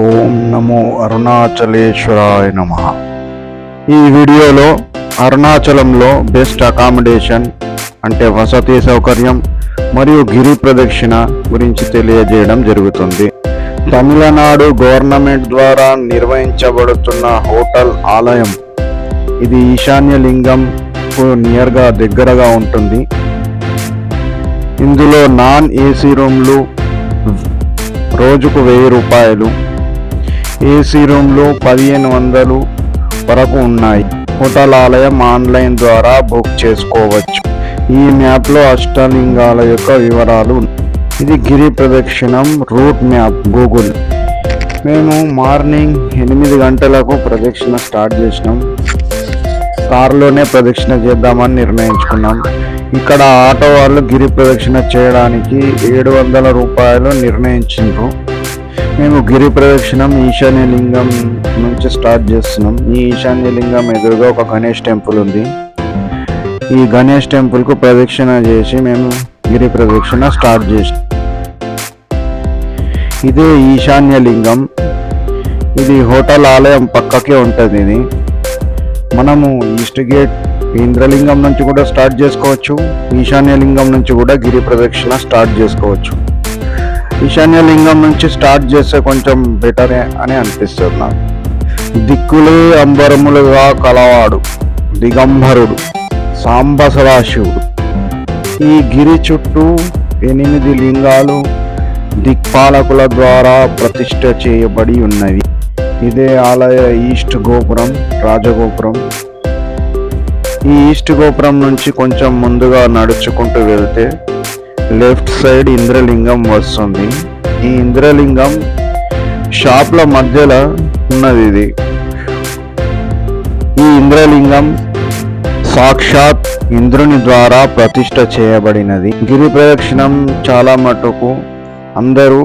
ఓం నమో అరుణాచలేశ్వరాయ నమః. ఈ వీడియోలో అరుణాచలంలో బెస్ట్ అకామిడేషన్ అంటే వసతి సౌకర్యం మరియు గిరి ప్రదక్షిణ గురించి తెలియజేయడం జరుగుతుంది. తమిళనాడు గవర్నమెంట్ ద్వారా నిర్వహించబడుతున్న హోటల్ ఆలయం. ఇది ఈశాన్య లింగంకు నియర్గా దగ్గరగా ఉంటుంది. ఇందులో నాన్ ఏసీ రూమ్లు రోజుకు 1000 రూపాయలు, ఏసీ రూమ్లు 1500 వరకు ఉన్నాయి. హోటల్ ఆలయం ఆన్లైన్ ద్వారా బుక్ చేసుకోవచ్చు. ఈ మ్యాప్లో అష్టలింగాల యొక్క వివరాలు. ఇది గిరి ప్రదక్షిణం రూట్ మ్యాప్ గూగుల్. మేము మార్నింగ్ 8 గంటలకు ప్రదక్షిణ స్టార్ట్ చేసినాం. కారులోనే ప్రదక్షిణ చేద్దామని నిర్ణయించుకున్నాం. ఇక్కడ ఆటో వాళ్ళు గిరి ప్రదక్షిణ చేయడానికి 700 రూపాయలు నిర్ణయించారు. మేము గిరి ప్రదక్షిణం ఈశాన్య లింగం నుంచి స్టార్ట్ చేస్తున్నాం. ఈ ఈశాన్య లింగం ఎదురుగా ఒక గణేష్ టెంపుల్ ఉంది. ఈ గణేష్ టెంపుల్కు ప్రదక్షిణ చేసి మేము గిరి ప్రదక్షిణ స్టార్ట్ చేసాం. ఇదే ఈశాన్య లింగం. ఇది హోటల్ ఆలయం పక్కకే ఉంటుంది. ఇది మనము ఈస్ట్ గేట్ ఇంద్రలింగం నుంచి కూడా స్టార్ట్ చేసుకోవచ్చు. ఈశాన్య లింగం నుంచి కూడా గిరి ప్రదక్షిణ స్టార్ట్ చేసుకోవచ్చు. ఈశాన్య లింగం నుంచి స్టార్ట్ చేస్తే కొంచెం బెటరే అని అనిపిస్తుంది నాకు. దిక్కులే అంబరములుగా కలవాడు దిగంబరుడు సాంబ సదాశివుడు. ఈ గిరి చుట్టూ 8 లింగాలు దిక్పాలకుల ద్వారా ప్రతిష్ఠ చేయబడి ఉన్నవి. ఇదే ఆలయ ఈస్ట్ గోపురం, రాజగోపురం. ఈ ఈస్ట్ గోపురం నుంచి కొంచెం ముందుగా నడుచుకుంటూ వెళ్తే లెఫ్ట్ సైడ్ ఇంద్రలింగం వస్తుంది. ఈ ఇంద్రలింగం షాప్ల మధ్యలో ఉన్నది. ఇది ఈ ఇంద్రలింగం సాక్షాత్ ఇంద్రుని ద్వారా ప్రతిష్ఠ చేయబడినది. గిరి ప్రదక్షిణం చాలా మటుకు అందరూ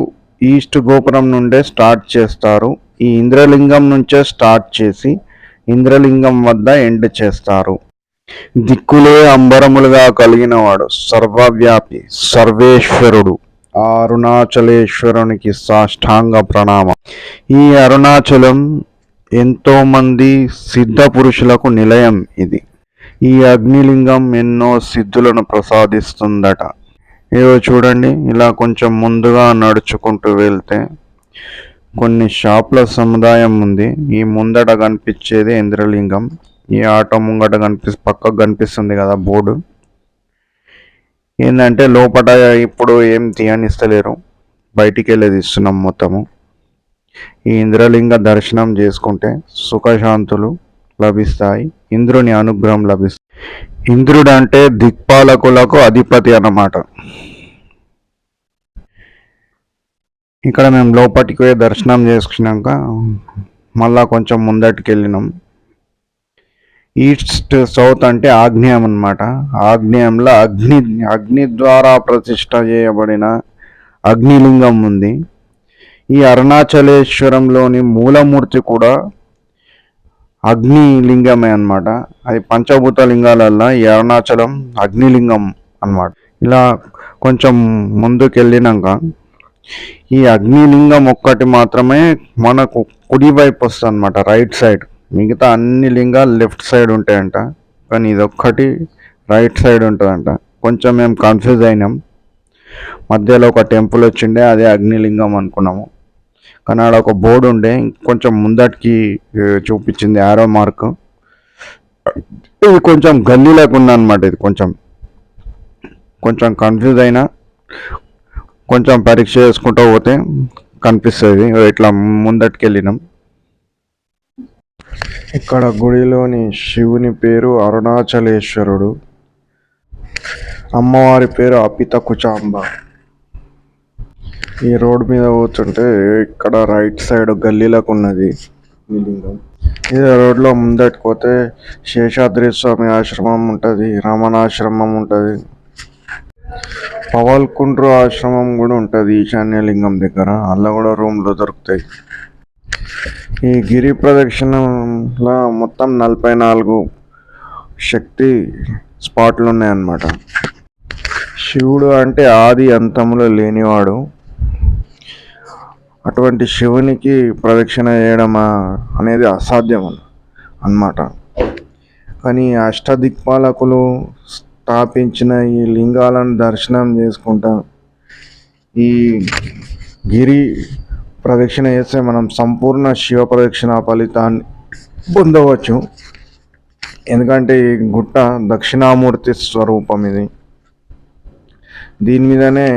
ఈస్ట్ గోపురం నుండే స్టార్ట్ చేస్తారు. ఈ ఇంద్రలింగం నుంచే స్టార్ట్ చేసి ఇంద్రలింగం వద్ద ఎండ్ చేస్తారు. దిక్కులే అంబరములుగా కలిగిన వాడు సర్వవ్యాపి సర్వేశ్వరుడు అరుణాచలేశ్వరునికి సాష్టాంగ ప్రణామం. ఈ అరుణాచలం ఎంతో మంది సిద్ధ పురుషులకు నిలయం. ఇది ఈ అగ్నిలింగం ఎన్నో సిద్ధులను ప్రసాదిస్తుందట. ఏదో చూడండి, ఇలా కొంచెం ముందుగా నడుచుకుంటూ వెళ్తే కొన్ని షాప్ల సముదాయం ఉంది. ఈ ముందట కనిపించేది ఇంద్రలింగం. ఈ ఆటో ముంగట పక్కకు కనిపిస్తుంది కదా బోర్డు. ఏంటంటే లోపల ఇప్పుడు ఏం తీయనిస్తలేరు, బయటికి వెళ్ళి తీస్తున్నాం మొత్తము. ఈ ఇంద్రలింగ దర్శనం చేసుకుంటే సుఖశాంతులు లభిస్తాయి, ఇంద్రుని అనుగ్రహం లభిస్తాయి. ఇంద్రుడు అంటే దిక్పాలకులకు అధిపతి అన్నమాట. ఇక్కడ మేము లోపలికి పోయి దర్శనం చేసుకున్నాక మళ్ళా కొంచెం ముందటికి వెళ్ళినాం. ఈస్ట్ సౌత్ అంటే ఆగ్నేయం అన్నమాట. ఆగ్నేయంలో అగ్ని ద్వారా ప్రతిష్ట చేయబడిన అగ్నిలింగం ఉంది. ఈ అరుణాచలేశ్వరంలోని మూలమూర్తి కూడా అగ్నిలింగమే అన్నమాట. అది పంచభూత లింగాలల్లో ఈ అరుణాచలం అగ్నిలింగం అన్నమాట. ఇలా కొంచెం ముందుకు వెళ్ళినాక ఈ అగ్నిలింగం ఒక్కటి మాత్రమే మనకు కుడివైపు వస్తుంది అన్నమాట, రైట్ సైడ్. మిగతా అన్ని లింగాలు లెఫ్ట్ సైడ్ ఉంటాయంట, కానీ ఇదొక్కటి రైట్ సైడ్ ఉంటుందంట. కొంచెం మేము కన్ఫ్యూజ్ అయినాం. మధ్యలో ఒక టెంపుల్ వచ్చిండే, అదే అగ్నిలింగం అనుకున్నాము. కానీ ఆడ ఒక బోర్డు ఉండే, కొంచెం ముందటికి చూపించింది యారో మార్క్. ఇది కొంచెం గల్లీలోకి ఉందన్నమాట. ఇది కొంచెం కన్ఫ్యూజ్ అయినా కొంచెం పరీక్ష చేసుకుంటూ పోతే కనిపిస్తుంది. ఇట్లా ముందటికి వెళ్ళినాం. ఇక్కడ గుడిలోని శివుని పేరు అరుణాచలేశ్వరుడు, అమ్మవారి పేరు అపిత కుచాంబ. ఈ రోడ్ మీద పోతుంటే ఇక్కడ రైట్ సైడ్ గల్లీలకు ఉన్నది ఈ లింగం. ఇదే రోడ్లో ముందటికి పోతే శేషాద్రి స్వామి ఆశ్రమం ఉంటుంది, రమణాశ్రమం ఉంటుంది, పవల్కుండ్రు ఆశ్రమం కూడా ఉంటుంది ఈశాన్య లింగం దగ్గర. అలా కూడా రూమ్లు దొరుకుతాయి. ఈ గిరి ప్రదక్షిణలో మొత్తం 44 శక్తి స్పాట్లు ఉన్నాయన్నమాట. శివుడు అంటే ఆది అంతములో లేనివాడు. అటువంటి శివునికి ప్రదక్షిణ చేయడం అనేది అసాధ్యం అన్నమాట. కానీ అష్టదిక్పాలకులు స్థాపించిన ఈ లింగాలను దర్శనం చేసుకుంటా ఈ గిరి ప్రదక్షిణ చేస్తే మనం సంపూర్ణ శివ ప్రదక్షిణ ఫలితాన్ని పొందవచ్చు. ఎందుకంటే ఈ గుట్ట దక్షిణామూర్తి స్వరూపం. దీని మీదనే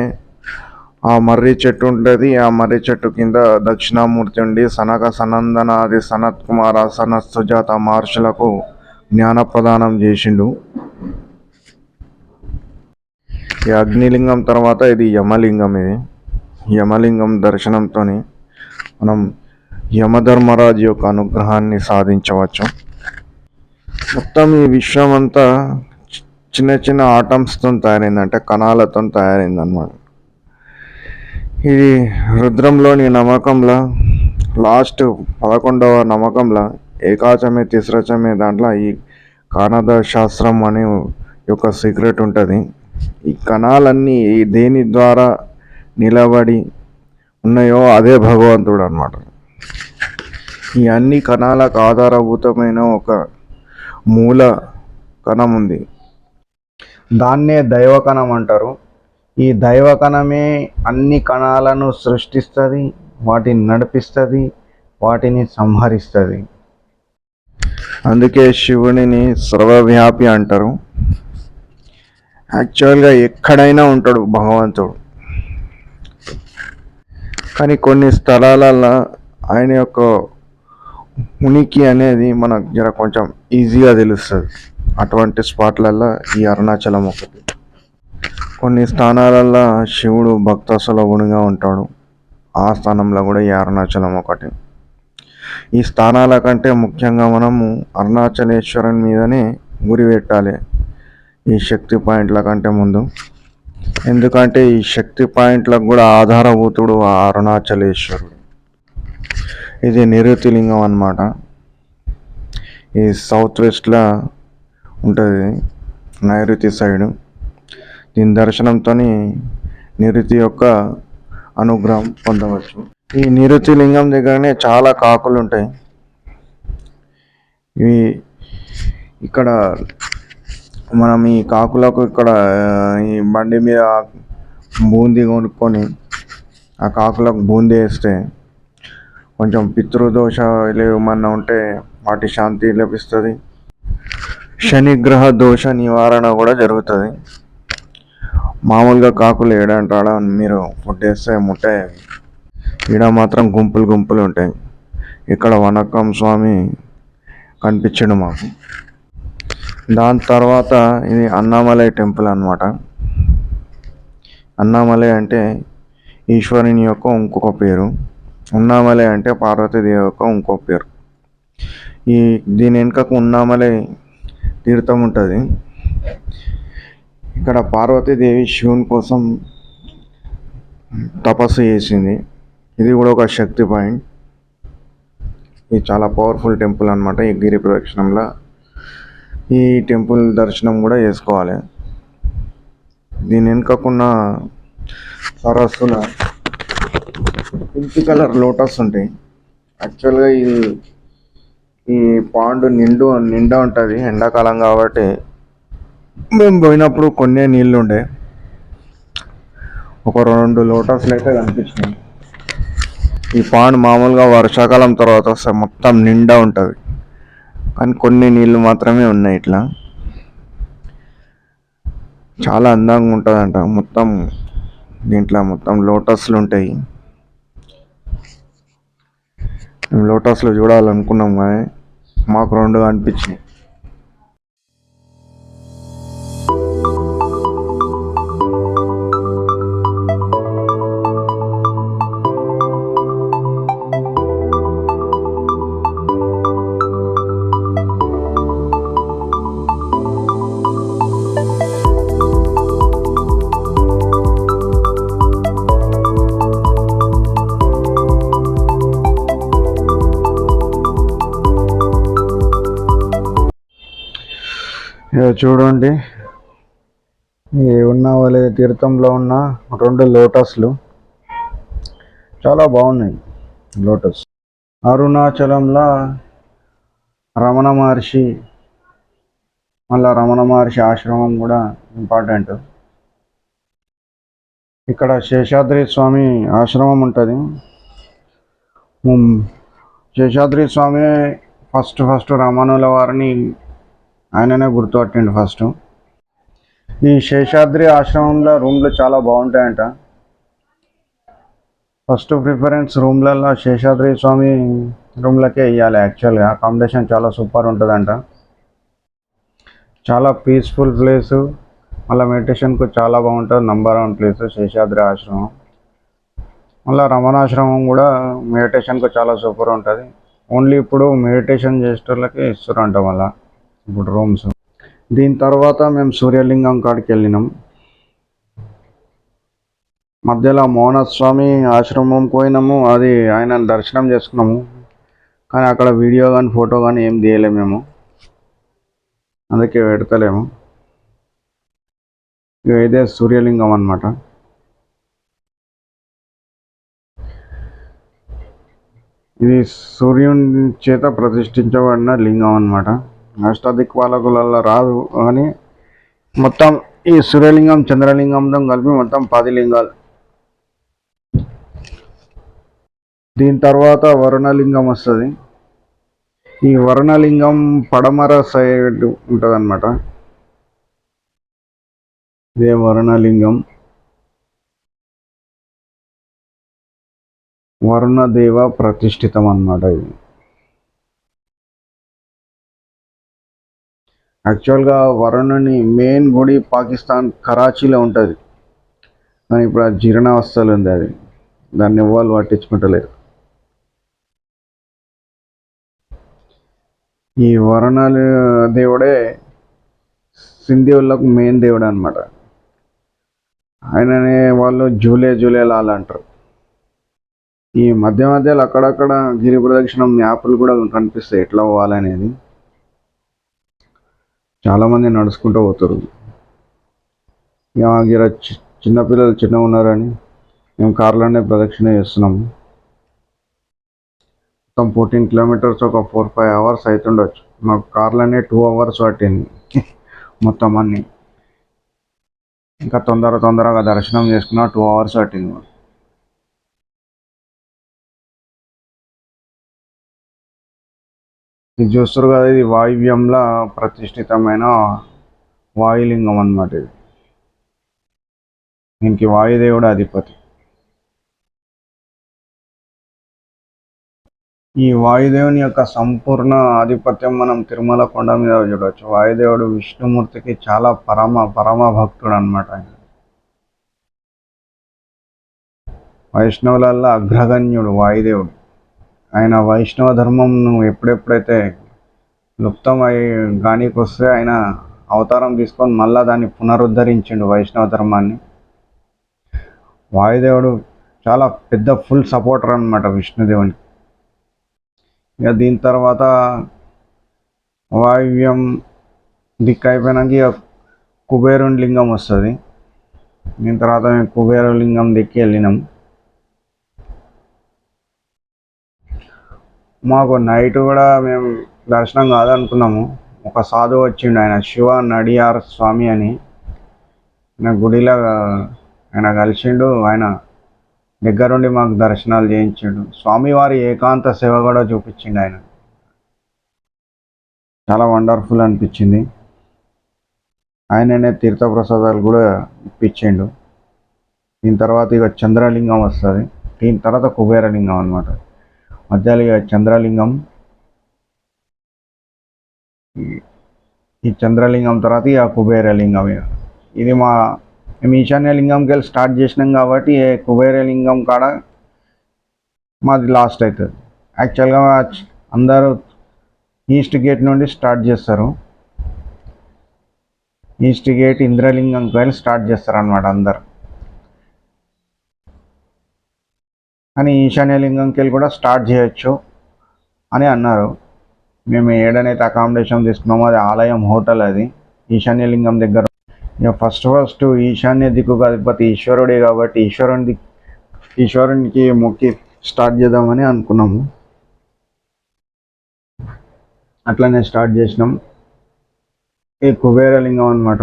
ఆ మర్రి చెట్టు ఉంటుంది. ఆ మర్రి చెట్టు కింద దక్షిణామూర్తి ఉండి సనక సనందనాది సనత్ కుమార సనత్ సుజాత మహర్షులకు జ్ఞాన ప్రదానం చేసిండు. ఈ అగ్నిలింగం తర్వాత ఇది యమలింగం. యమలింగం దర్శనంతో మనం యమధర్మరాజు యొక్క అనుగ్రహాన్ని సాధించవచ్చు. మొత్తం ఈ విశ్వం అంతా చిన్న చిన్న ఆటమ్స్తో తయారైంది, అంటే కణాలతో తయారైంది అన్నమాట. ఇది రుద్రంలోని నమ్మకంలో లాస్ట్ 11వ నమ్మకంలో ఏకాచమే తిస్రచమే దాంట్లో ఈ కానద శాస్త్రం అనే యొక్క సీక్రెట్ ఉంటుంది. ఈ కణాలన్నీ దేని ద్వారా నిలబడి ఉన్నాయో అదే భగవంతుడు అన్నమాట. ఈ అన్ని కణాలకు ఆధారభూతమైన ఒక మూల కణం ఉంది, దాన్నే దైవకణం అంటారు. ఈ దైవకణమే అన్ని కణాలను సృష్టిస్తుంది, వాటిని నడిపిస్తుంది, వాటిని సంహరిస్తుంది. అందుకే శివునిని సర్వవ్యాపి అంటారు. యాక్చువల్గా ఎక్కడైనా ఉంటాడు భగవంతుడు. కానీ కొన్ని స్థలాలలో ఆయన యొక్క ఉనికి అనేది మనకు కొంచెం ఈజీగా తెలుస్తుంది. అటువంటి స్పాట్లలో ఈ అరుణాచలం ఒకటి. కొన్ని స్థానాలలో శివుడు భక్త సులభునిగా ఉంటాడు. ఆ స్థానంలో కూడా ఈ అరుణాచలం ఒకటి. ఈ స్థానాల కంటే ముఖ్యంగా మనము అరుణాచలేశ్వరుని మీదనే గురి పెట్టాలి ఈ శక్తి పాయింట్ల కంటే ముందు. ఎందుకంటే ఈ శక్తి పాయింట్లకు కూడా ఆధారభూతుడు ఆ అరుణాచలేశ్వరుడు. ఇది నిరుతి లింగం అన్నమాట. ఈ సౌత్ వెస్ట్లో ఉంటుంది, నైరుతి సైడు. దీని దర్శనంతో నిరుతి యొక్క అనుగ్రహం పొందవచ్చు. ఈ నిరుతి లింగం దగ్గరనే చాలా కాకులు ఉంటాయి. ఇవి ఇక్కడ మనం ఈ కాకులకు ఇక్కడ ఈ బండి మీద బూందీ కొనుక్కొని ఆ కాకులకు బూందీ వేస్తే కొంచెం పితృదోషాలు ఏమన్నా ఉంటే వాటి శాంతి లభిస్తుంది. శనిగ్రహ దోష నివారణ కూడా జరుగుతుంది. మామూలుగా కాకులు ఏడంటాడా మీరు ఫుడ్ వేస్తే ముట్టాయి, ఈడ మాత్రం గుంపులు గుంపులు ఉంటాయి. ఇక్కడ వనక్కం స్వామి కనిపించాడు మాకు. దాని తర్వాత ఇది అన్నామలై టెంపుల్ అన్నమాట. అన్నామలై అంటే ఈశ్వరుని యొక్క ఇంకొక పేరు, ఉన్నామలై అంటే పార్వతీదేవి యొక్క ఇంకో పేరు. దీని వెనుకకు ఉన్నామలై తీర్థం ఉంటుంది. ఇక్కడ పార్వతీదేవి శివుని కోసం తపస్సు చేసింది. ఇది కూడా ఒక శక్తి పాయింట్. ఇది చాలా పవర్ఫుల్ టెంపుల్ అన్నమాట. ఈ గిరి ప్రదక్షిణంలో ఈ టెంపుల్ దర్శనం కూడా చేసుకోవాలి. దీని వెనుకకున్న సరస్సుల పింక్ కలర్ లోటస్ ఉంటాయి. యాక్చువల్గా ఈ పాండు నిండా ఉంటుంది ఎండాకాలం కాబట్టి. మేము పోయినప్పుడు కొన్ని నీళ్ళు ఉండే, ఒక 2 లోటస్లు అయితే కనిపించినాయి. ఈ పాండ్ మామూలుగా వర్షాకాలం తర్వాత వస్తే మొత్తం నిండా ఉంటుంది, కానీ కొన్ని నీళ్ళు మాత్రమే ఉన్నాయి. ఇట్లా చాలా అందంగా ఉంటుందంట. మొత్తం దీంట్లో మొత్తం లోటస్లు ఉంటాయి. మేము లోటస్లు చూడాలనుకున్నాం కానీ మాకు 2 అనిపించినాయి. చూడండి, ఈ ఉన్నామలై తీర్థంలో ఉన్న 2 లోటస్లు చాలా బాగున్నాయి లోటస్. అరుణాచలంలో రమణ మహర్షి, మళ్ళీ రమణ మహర్షి ఆశ్రమం కూడా ఇంపార్టెంట్. ఇక్కడ శేషాద్రి స్వామి ఆశ్రమం ఉంటుంది. శేషాద్రి స్వామి ఫస్ట్ రమణుల వారిని ఆయననే గుర్తుపట్టిండు ఫస్ట్. ఈ శేషాద్రి ఆశ్రమంలో రూమ్లు చాలా బాగుంటాయంట. ఫస్ట్ ప్రిఫరెన్స్ రూమ్లలో శేషాద్రి స్వామి రూమ్లకే ఇవ్వాలి. యాక్చువల్గా అకామిడేషన్ చాలా సూపర్ ఉంటుందంట. చాలా పీస్ఫుల్ ప్లేసు, మళ్ళీ మెడిటేషన్కు చాలా బాగుంటుంది. నంబర్ 1 ప్లేస్ శేషాద్రి ఆశ్రమం. మళ్ళీ రమణాశ్రమం కూడా మెడిటేషన్కు చాలా సూపర్ ఉంటుంది. ఓన్లీ ఇప్పుడు మెడిటేషన్ చేసేటోళ్ళకి ఇస్తారంట మళ్ళీ ఇప్పుడు రూమ్స్. దీని తర్వాత మేము సూర్యలింగం కాడికి వెళ్ళినాం. మధ్యలో మౌనస్వామి ఆశ్రమం పోయినాము. అది ఆయన దర్శనం చేసుకున్నాము, కానీ అక్కడ వీడియో కానీ ఫోటో కానీ ఏం తీయలేము మేము, అందుకే పెడతలేము. ఇదే సూర్యలింగం అన్నమాట. ఇది సూర్యుని చేత ప్రతిష్ఠించబడిన లింగం అన్నమాట. అష్టాదిక్పాలకులలో రాదు కానీ మొత్తం ఈ సూర్యలింగం చంద్రలింగంతో కలిపి మొత్తం 10 లింగాలు. దీని తర్వాత వరుణలింగం వస్తుంది. ఈ వరుణలింగం పడమర సైడ్ ఉంటుంది అన్నమాట. ఇదే వరుణలింగం. వరుణదేవ ప్రతిష్ఠితం అన్నమాట. ఇది యాక్చువల్గా వరుణుని మెయిన్ గుడి పాకిస్తాన్ కరాచీలో ఉంటుంది, కానీ ఇప్పుడు ఆ జీర్ణావస్థలు ఉంది. అది దాన్ని ఎవ్వరు పట్టించుకుంటలేరు. ఈ వరుణాల దేవుడే సింధీవులకు మెయిన్ దేవుడు అనమాట. ఆయననే వాళ్ళు జూలే లాల్ అంటారు. ఈ మధ్యలో అక్కడక్కడ గిరి ప్రదక్షిణం మ్యాప్లు కూడా కనిపిస్తాయి ఎట్లా పోవాలనేది. చాలామంది నడుచుకుంటూ పోతారు. గిర చిన్నపిల్లలు చిన్నగా ఉన్నారని మేము కార్లోనే ప్రదక్షిణ చేస్తున్నాము. మొత్తం 14 కిలోమీటర్స్, ఒక 4-5 అవర్స్ అవుతుండొచ్చు. మాకు కార్లోనే 2 అవర్స్ పట్టింది మొత్తం అన్నీ. ఇంకా తొందరగా దర్శనం చేసుకున్నా 2 అవర్స్ పట్టింది మాకు. ఇది చూస్తారు కదా, ఇది వాయువ్యంలో ప్రతిష్ఠితమైన వాయులింగం అన్నమాట. ఇది దీనికి వాయుదేవుడు అధిపతి. ఈ వాయుదేవుని యొక్క సంపూర్ణ ఆధిపత్యం మనం తిరుమల కొండ మీద చూడవచ్చు. వాయుదేవుడు విష్ణుమూర్తికి చాలా పరమ భక్తుడు అనమాట. వైష్ణవులలో అగ్రగణ్యుడు వాయుదేవుడు. ఆయన వైష్ణవ ధర్మంను ఎప్పుడైతే లుప్తం గానికి వస్తే ఆయన అవతారం తీసుకొని మళ్ళా దాన్ని పునరుద్ధరించిండు వైష్ణవ ధర్మాన్ని. వాయుదేవుడు చాలా పెద్ద ఫుల్ సపోర్టర్ అనమాట విష్ణుదేవునికి. ఇక దీని తర్వాత వాయువ్యం దిక్కు అయిపోయినాక ఇక కుబేరుని లింగం వస్తుంది. దీని తర్వాత మేము కుబేర లింగం దిక్కి వెళ్ళినాం. మాకు నైట్ కూడా మేము దర్శనం కాదనుకున్నాము. ఒక సాధువు వచ్చిండు, ఆయన శివ నడియార్ స్వామి అని. ఆయన గుడిలో ఆయన కలిసిండు. ఆయన దగ్గరుండి మాకు దర్శనాలు చేయించాడు. స్వామివారి ఏకాంత సేవ కూడా చూపించిండు ఆయన. చాలా వండర్ఫుల్ అనిపించింది. ఆయననే తీర్థప్రసాదాలు కూడా ఇప్పించిండు. దీని తర్వాత ఇక చంద్రలింగం వస్తుంది. దీని తర్వాత కుబేరలింగం అనమాట. మధ్యలో ఇక చంద్రలింగం. ఈ చంద్రలింగం తర్వాత ఇక కుబేరలింగం. ఇది మేము ఈశాన్యలింగంకి వెళ్ళి స్టార్ట్ చేసినాం కాబట్టి కుబేరలింగం కాడ మాది లాస్ట్ అవుతుంది. యాక్చువల్గా అందరూ ఈస్ట్ గేట్ నుండి స్టార్ట్ చేస్తారు. ఈస్ట్ గేట్ ఇంద్రలింగంకి వెళ్ళి స్టార్ట్ చేస్తారు అన్నమాట అందరు. కానీ ఈశాన్యలింగంకి వెళ్ళి కూడా స్టార్ట్ చేయొచ్చు అని అన్నారు. మేము ఏడనైతే అకామిడేషన్ తీసుకున్నామో అది ఆలయం హోటల్. అది ఈశాన్యలింగం దగ్గర. ఇక ఫస్ట్ ఈశాన్య దిక్కుకు అధిపతి ఈశ్వరుడే కాబట్టి ఈశ్వరుని ఈశ్వరునికి మొక్కి స్టార్ట్ చేద్దామని అనుకున్నాము. అట్లనే స్టార్ట్ చేసినాం. ఈ కుబేరలింగం అనమాట.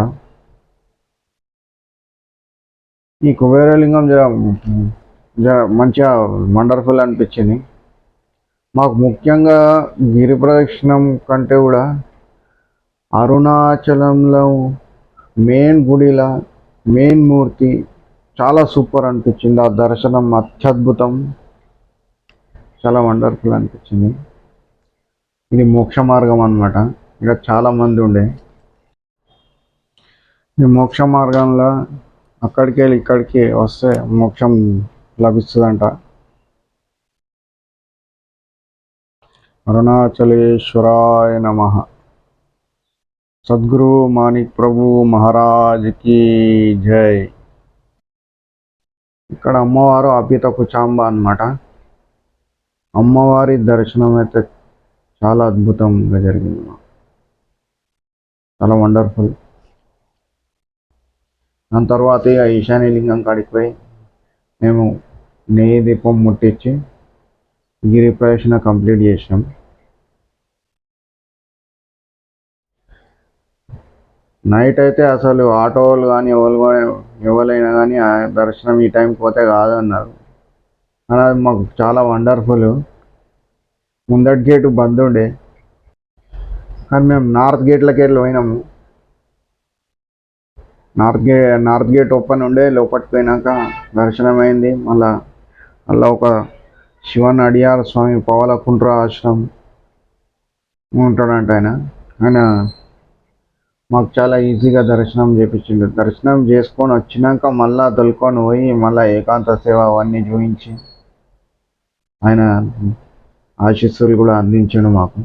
ఈ కుబేరలింగం జర మంచిగా వండర్ఫుల్ అనిపించింది మాకు. ముఖ్యంగా గిరి ప్రదక్షిణం కంటే కూడా అరుణాచలంలో మెయిన్ గుడిలా మెయిన్ మూర్తి చాలా సూపర్ అనిపించింది. ఆ దర్శనం అత్యద్భుతం, చాలా వండర్ఫుల్ అనిపించింది. ఇది మోక్ష మార్గం అన్నమాట. ఇక్కడ చాలా మంది ఉండే. ఈ మోక్ష మార్గంలో అక్కడికి వెళ్ళి ఇక్కడికి వస్తే మోక్షం లభిస్తుందంట. అరుణాచలేశ్వరాయ నమః. సద్గురు మాణిక్ ప్రభు మహారాజ్ కి జై. ఇక్కడ అమ్మవారు అపిత కుచాంబ అన్నమాట. అమ్మవారి దర్శనం అయితే చాలా అద్భుతంగా జరిగింది, చాలా వండర్ఫుల్. దాని తర్వాత ఇక ఈశాన్యలింగం కాడికి పోయి మేము నెయ్యి దీపం ముట్టించి గిరి ప్రదక్షిణ కంప్లీట్ చేసినాం. నైట్ అయితే అసలు ఆటోలు కానీ ఎవరైనా కానీ ఆ దర్శనం ఈ టైంకి పోతే కాదన్నారు. కానీ అది మాకు చాలా వండర్ఫుల్. ముందటి గేటు బంద్ ఉండే, కానీ మేము నార్త్ గేట్లకి వెళ్ళి పోయినాము. నార్త్ గేట్ ఓపెన్ ఉండే. లోపలికి పోయినాక దర్శనం అయింది. మళ్ళా ఒక శివన్ అడియార్ స్వామి పవలకుంట్ర ఆశ్రమం ఉంటాడంట ఆయన మాకు చాలా ఈజీగా దర్శనం చేయించిండు. దర్శనం చేసుకొని వచ్చినాక మళ్ళా తొలుకొని పోయి మళ్ళీ ఏకాంత సేవ అవన్నీ చూపించి ఆయన ఆశీస్సులు కూడా అందించాడు మాకు.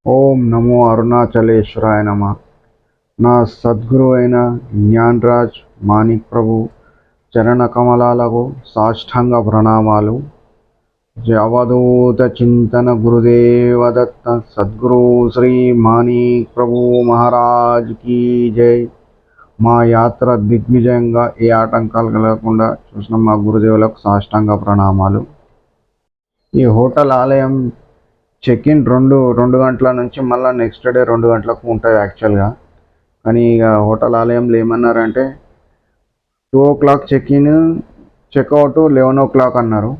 ఓం నమో అరుణాచలేశ్వరాయ నమః. నా సద్గురు అయిన జ్ఞానరాజ్ మాణిక్ ప్రభు చరణ కమలాలకు సాష్టాంగ ప్రణామాలు. అవధూత చింతన గురుదేవదత్త సద్గురు శ్రీ మాణిక్ ప్రభు మహారాజ్ కి జై. మా యాత్ర దిగ్విజయంగా ఏ ఆటంకాలు కలగకుండా చూసిన మా గురుదేవులకు సాష్టాంగ ప్రణామాలు. ఈ హోటల్ ఆలయం చెక్ ఇన్ 2 గంటల నుంచి మళ్ళీ నెక్స్ట్ డే 2 గంటలకు ఉంటుంది యాక్చువల్గా. కానీ ఇక హోటల్ ఆలయంలో ఏమన్నారంటే 2 o'clock check in, checkout 11 o'clock అన్నారు.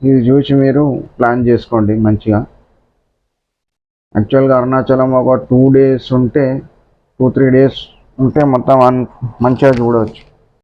ఇది చూసి మీరు ప్లాన్ చేసుకోండి మంచిగా. యాక్చువల్గా అరుణాచలం ఒక 2 days ఉంటే 2-3 days ఉంటే మొత్తం మంచిగా చూడవచ్చు.